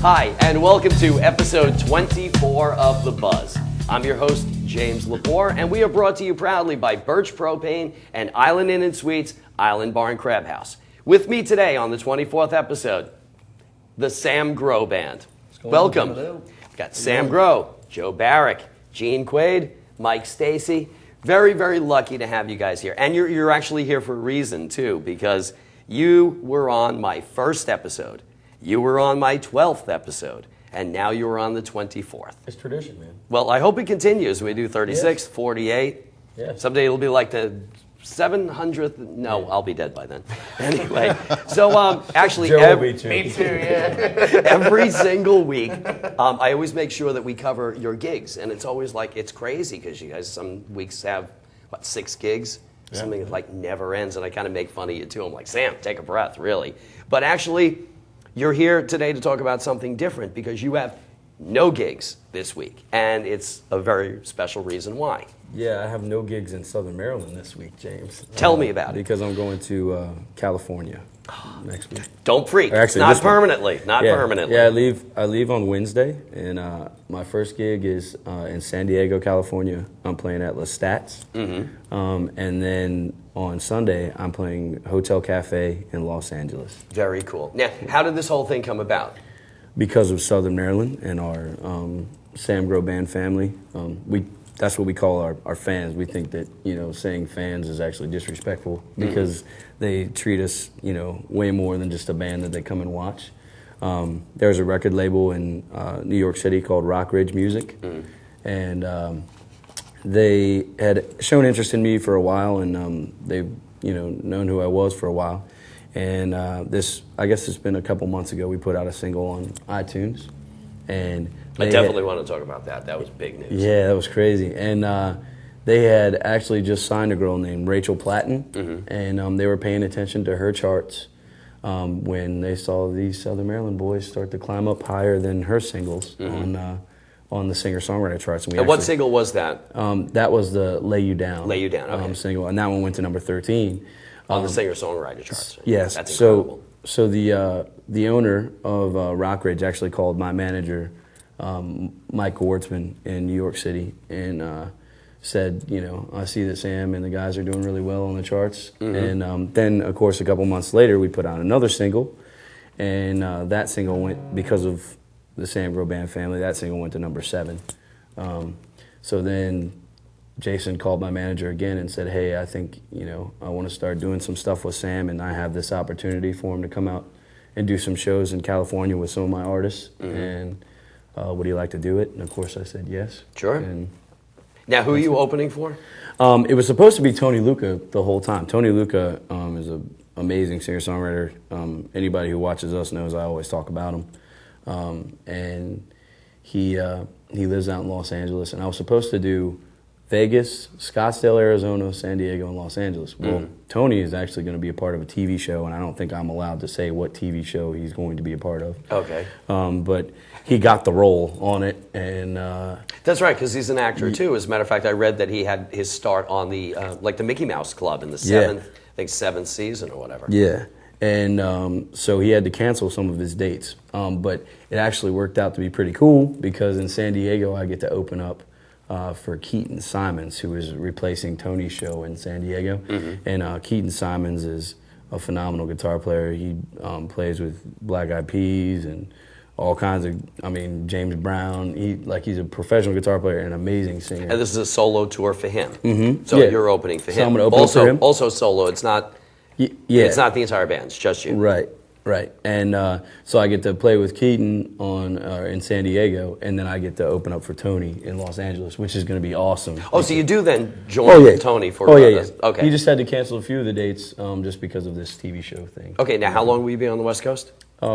Hi, and welcome to episode 24 of The Buzz. I'm your host, James Lepore, and we are brought to you proudly by Birch Propane and Island Inn and Suites, Island Bar and Crab House. With me today on the 24th episode, the Sam Grow Band. Welcome. We've got Sam Grow, Joe Barrick, Gene Quaid, Mike Stacy. Very, very lucky to have you guys here. And you're actually here for a reason, too, because you were on my first episode. You were on my 12th episode, and now you're on the 24th. It's tradition, man. Well, I hope it continues. We do 36, 48. Yes. Someday it'll be like the 700th. No, I'll be dead by then. Anyway, so actually, Joe will be me too. every single week, I always make sure that we cover your gigs, and it's always like it's crazy because you guys some weeks have 6 gigs. Something that like never ends, and I kind of make fun of you too. I'm like, Sam, take a breath, really. But actually, you're here today to talk about something different because you have no gigs this week, and it's a very special reason why. Yeah, I have no gigs in Southern Maryland this week, James. Tell me about it. Because I'm going to California next week. Don't freak. Actually, not this week. permanently. Not permanently. Yeah, I leave on Wednesday, and my first gig is in San Diego, California. I'm playing at Lestat's. And then on Sunday, I'm playing Hotel Cafe in Los Angeles. Very cool. Now, how did this whole thing come about? Because of Southern Maryland and our Sam Grow Band family. That's what we call our fans. We think that, saying fans is actually disrespectful because they treat us, way more than just a band that they come and watch. There's a record label in New York City called Rock Ridge Music, and they had shown interest in me for a while, and they've, known who I was for a while. And I guess it's been a couple months ago, we put out a single on iTunes, and I definitely want to talk about that. That was big news. Yeah, that was crazy. And they had actually just signed a girl named Rachel Platten, and they were paying attention to her charts when they saw these Southern Maryland boys start to climb up higher than her singles on the singer-songwriter charts. And what single was that? That was the Lay You Down. Lay You Down, okay. Single, and that one went to number 13. On the singer-songwriter charts. Yes. That's incredible. So the owner of Rock Ridge actually called my manager, Mike Wartzman in New York City, and said, I see that Sam and the guys are doing really well on the charts. And then, of course, a couple months later, we put out another single, and that single went, because of the Sam Grow Band family, that single went to number 7. So then Jason called my manager again and said, hey, I think, I want to start doing some stuff with Sam, and I have this opportunity for him to come out and do some shows in California with some of my artists, and would he like to do it? And of course I said yes. Sure. And now, who are you opening for? It was supposed to be Tony Lucca the whole time. Tony Lucca is an amazing singer-songwriter. Anybody who watches us knows I always talk about him. And he lives out in Los Angeles, and I was supposed to do Vegas, Scottsdale, Arizona, San Diego, and Los Angeles. Well, Tony is actually going to be a part of a TV show, and I don't think I'm allowed to say what TV show he's going to be a part of. Okay. But he got the role on it, and that's right, because he's an actor too. As a matter of fact, I read that he had his start on the the Mickey Mouse Club in the seventh season or whatever. Yeah. And so he had to cancel some of his dates. But it actually worked out to be pretty cool because in San Diego I get to open up for Keaton Simons, who is replacing Tony's show in San Diego. And Keaton Simons is a phenomenal guitar player. He plays with Black Eyed Peas and all kinds of, James Brown. He's a professional guitar player and an amazing singer. And this is a solo tour for him. So you're opening for him. So I'm going to open for him. Also solo. It's not. It's not the entire band. It's just you. Right. And so I get to play with Keaton in San Diego, and then I get to open up for Tony in Los Angeles, which is going to be awesome. Oh, so you do then join Tony for... Okay. He just had to cancel a few of the dates just because of this TV show thing. Okay, now how long will you be on the West Coast?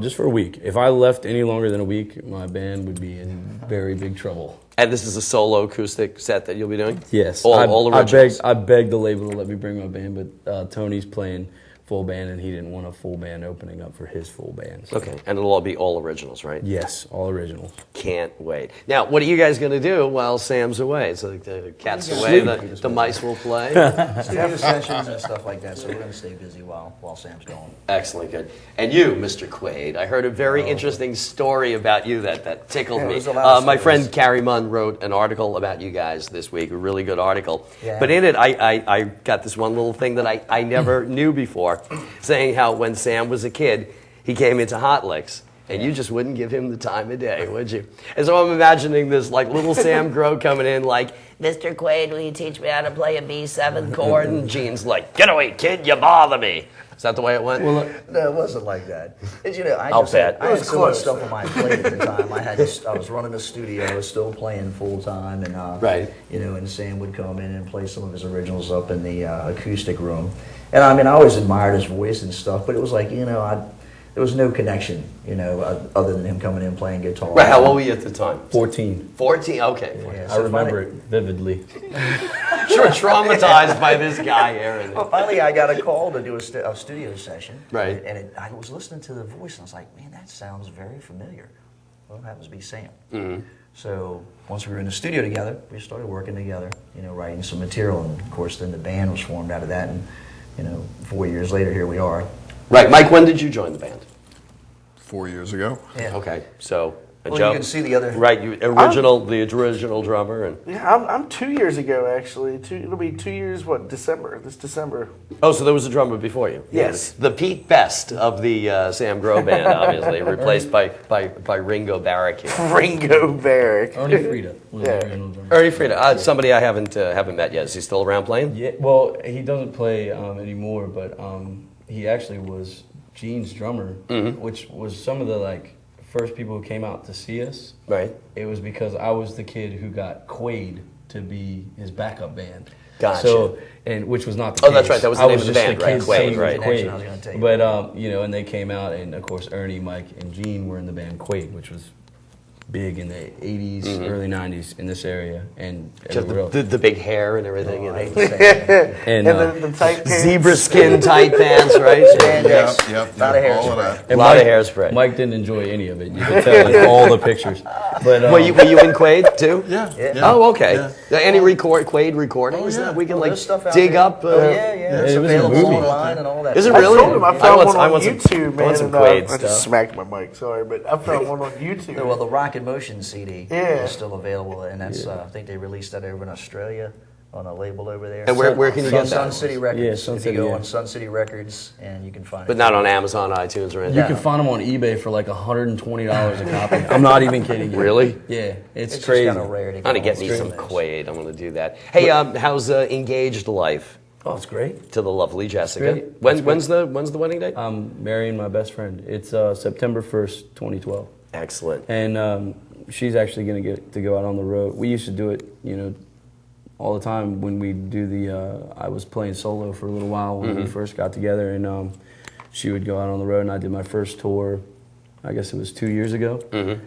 Just for a week. If I left any longer than a week, my band would be in very big trouble. And this is a solo acoustic set that you'll be doing? Yes. All originals? I begged the label to let me bring my band, but Tony's playing full band, and he didn't want a full band opening up for his full band. So. Okay, and it'll all be all originals, right? Yes, all originals. Can't wait. Now, what are you guys going to do while Sam's away? So the cat's away, the mice will play. Studio sessions and stuff like that, so we're going to stay busy while Sam's gone. Excellent, good. And you, Mr. Quaid, I heard a very interesting story about you that tickled me. there's a lot of My stories. friend Carrie Munn wrote an article about you guys this week, a really good article. Yeah. But in it, I got this one little thing that I never knew before, saying how when Sam was a kid, he came into Hot Licks, and you just wouldn't give him the time of day, would you? And so I'm imagining this like little Sam Grow coming in like, Mr. Quaid, will you teach me how to play a B7 chord? And Gene's like, get away, kid, you bother me. Is that the way it went? No, it wasn't like that. As you know, I I'll just bet. had, I had so much stuff on my plate at the time. I was running a studio. I was still playing full time, and Right. You know, and Sam would come in and play some of his originals up in the acoustic room. And I mean, I always admired his voice and stuff, but it was like, you know, there was no connection, you know, other than him coming in playing guitar. Right, how old were you at the time? 14. 14, okay. Yeah, I so remember it vividly. Sure, traumatized by this guy, Aaron. Well, finally, I got a call to do a studio session. Right. And I was listening to the voice, and I was like, man, that sounds very familiar. Well, it happens to be Sam. Mm-hmm. So once we were in the studio together, we started working together, you know, writing some material. And, of course, then the band was formed out of that. And, you know, 4 years later, here we are. Right, Mike, when did you join the band? 4 years ago. Yeah. Okay, so Well, Joe, you can see the other... right, the original drummer, and Yeah, I'm 2 years ago actually. It'll be 2 years. What December? This December. so there was a drummer before you. Yes. the Pete Best of the Sam Grow band, obviously replaced by Ringo Barrett here. Ringo Barrick. Ernie Frida was Yeah. the original drummer. Ernie Frida, somebody I haven't met yet. Is he still around playing? Yeah, well, he doesn't play anymore, but he actually was Gene's drummer, which was some of the first people who came out to see us. Right. It was because I was the kid who got Quaid to be his backup band. Gotcha. So, which was not the Oh, case. that's right, that was the I name of the just band, right, kid Quaid, singing right. Connection I was gonna take. But you know, and they came out, and of course Ernie, Mike, and Gene were in the band Quaid, which was big in the 80s, early 90s in this area, and Just real- the big hair and everything. I and hate saying and, And the tight pants. zebra skin tight pants, right? Spandex, Yep, lot of all of hairspray. that. A lot of hairspray. Mike didn't enjoy any of it. You could tell in all the pictures. But Were you in Quaid too? Yeah. Yeah. Oh, okay. Yeah. Any Quaid recordings Oh, yeah. that we can There's stuff out dig there. up? Oh, yeah. It's it was a available movie. online and all that. Is it I really? told him I I found want- one I on want some- YouTube, I man. want some and, Quaid I stuff. just smacked my mic, sorry, but I found one on YouTube. Well, the Rock and Motion CD Yeah. is still available, and that's I think they released that over in Australia on a label over there. And where can you get Sun that? City Records. Yeah, Sun if City, you go yeah. on Sun City Records, and you can find But it. not on Amazon, iTunes, or anything. you can find them on eBay for like $120 a copy. I'm not even kidding you. Really? Yeah, it's It's crazy. just kind of rare to I'm gonna get me on some those. Quaid. I'm gonna do that. Hey, how's engaged life Oh, it's great. to the lovely Jessica? great. That's When's the wedding date? I'm marrying my best friend. It's September 1st, 2012. Excellent. And she's actually going to get to go out on the road. We used to do it, you know, all the time when we do I was playing solo for a little while when we first got together, and she would go out on the road, and I did my first tour, I guess it was 2 years ago,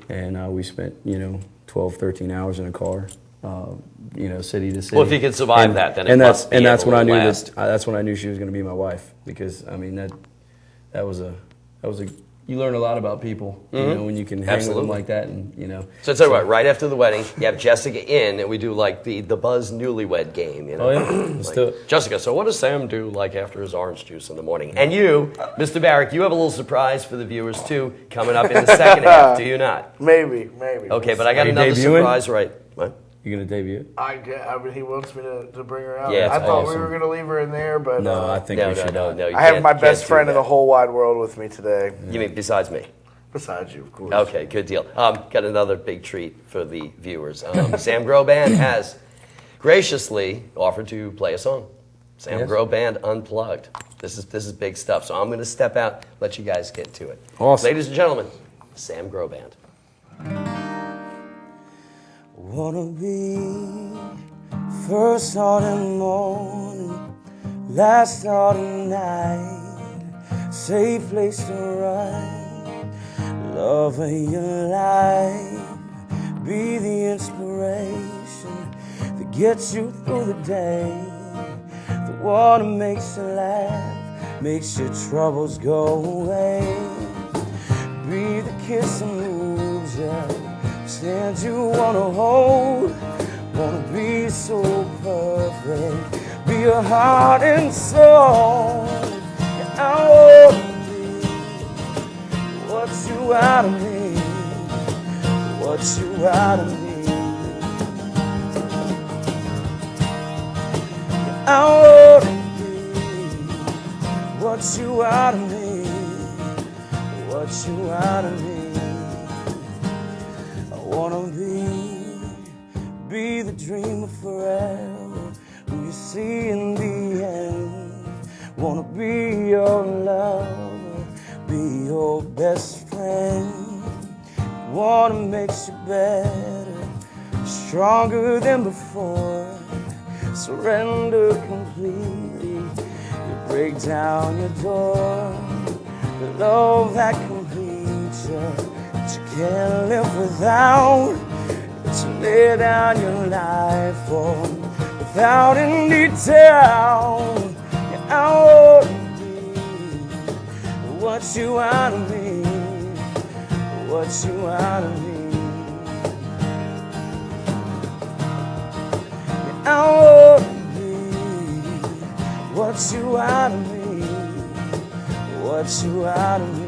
and we spent, 12, 13 hours in a car, city to city. Well, if you could survive that, then it that's must be and that's able when I to knew last. that's when I knew she was going to be my wife, because I mean that was a you learn a lot about people, when you can hang with Absolutely. them like that, and So tell you what, right after the wedding, you have Jessica in, and we do like the Buzz Newlywed Game. Oh yeah, let's do it. Jessica, so what does Sam do like after his orange juice in the morning? And you, Mr. Barrick, you have a little surprise for the viewers too coming up in the second half, do you not? Maybe. Okay, but I got Are you another debuting? surprise right. What? You gonna debut it? I mean, he wants me to bring her out. Yeah, it's I thought we awesome. were going to leave her in there, but No, I think No, we should. no. I have my can't best do friend in that. the whole wide world with me today. You mean besides me? Besides you, of course. Okay, good deal. Got another big treat for the viewers. Sam Grow Band has graciously offered to play a song. Sam Yes. Grow Band Unplugged. This is big stuff. So I'm going to step out, let you guys get to it. Awesome. Ladies and gentlemen, Sam Grow Band. Wanna be first autumn morning, last autumn night, safe place to run, love of your life, be the inspiration that gets you through the day, the one that makes you laugh, makes your troubles go away. Be the kiss that moves you, stand you wanna hold, wanna be so perfect, be your heart and soul. Yeah, I wanna be what you out of me, what you out of me. I wanna be what you out of me, what you out of me. I wanna be the dreamer forever, who you see in the end. Wanna be your lover, be your best friend. Wanna make you better, stronger than before. Surrender completely, you break down your door. The love that completes you, that you can't live without, that you lay down your life for, without any doubt. Yeah, I wanna be what you out of me, what you out of me. I wanna be what you out of me, what you out of me.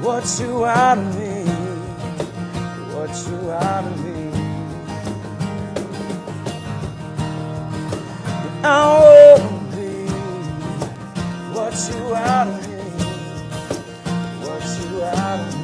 What you out of me, what you out of me. I wanna be what you out of me, what you out of me.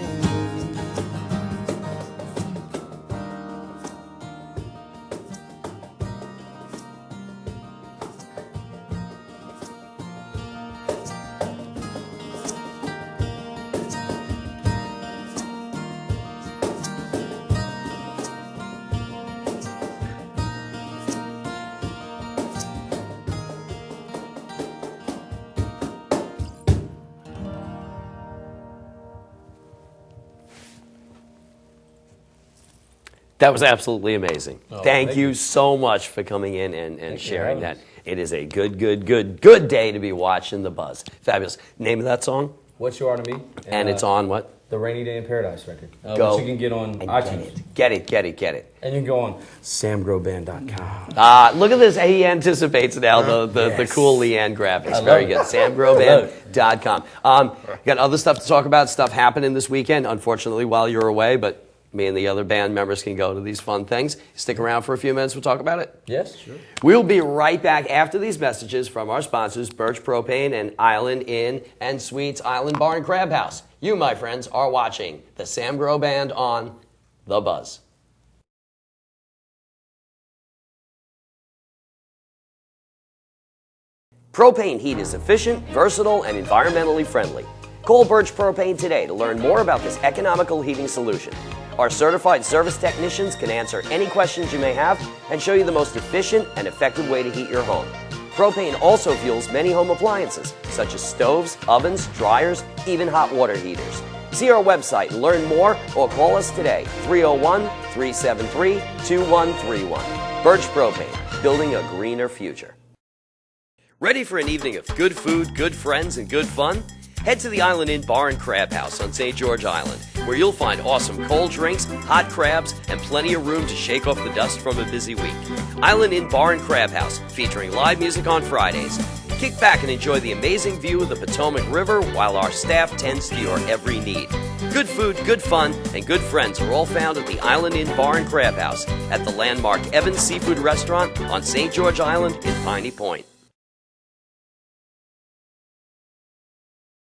That was absolutely amazing. Oh, thank you so much for coming in and sharing that. It is a good day to be watching The Buzz. Fabulous. Name of that song? What You Are to Me. And it's on what? The Rainy Day in Paradise record. Go. Which you can get on And iTunes. Get it. And you can go on samgroband.com. Look at this. He anticipates now the Yes. cool Leanne graphics. I Very love good. samgroband.com. Got other stuff to talk about, stuff happening this weekend, unfortunately, while you're away, but me and the other band members can go to these fun things. Stick around for a few minutes. We'll talk about it. Yes, sure. We'll be right back after these messages from our sponsors, Birch Propane and Island Inn and Suites Island Bar and Crab House. You, my friends, are watching the Sam Grow Band on The Buzz. Propane heat is efficient, versatile, and environmentally friendly. Call Birch Propane today to learn more about this economical heating solution. Our certified service technicians can answer any questions you may have and show you the most efficient and effective way to heat your home. Propane also fuels many home appliances, such as stoves, ovens, dryers, even hot water heaters. See our website and learn more or call us today, 301-373-2131. Birch Propane, building a greener future. Ready for an evening of good food, good friends, and good fun? Head to the Island Inn Bar and Crab House on St. George Island, where you'll find awesome cold drinks, hot crabs, and plenty of room to shake off the dust from a busy week. Island Inn Bar and Crab House, featuring live music on Fridays. Kick back and enjoy the amazing view of the Potomac River while our staff tends to your every need. Good food, good fun, and good friends are all found at the Island Inn Bar and Crab House at the landmark Evans Seafood Restaurant on St. George Island in Piney Point.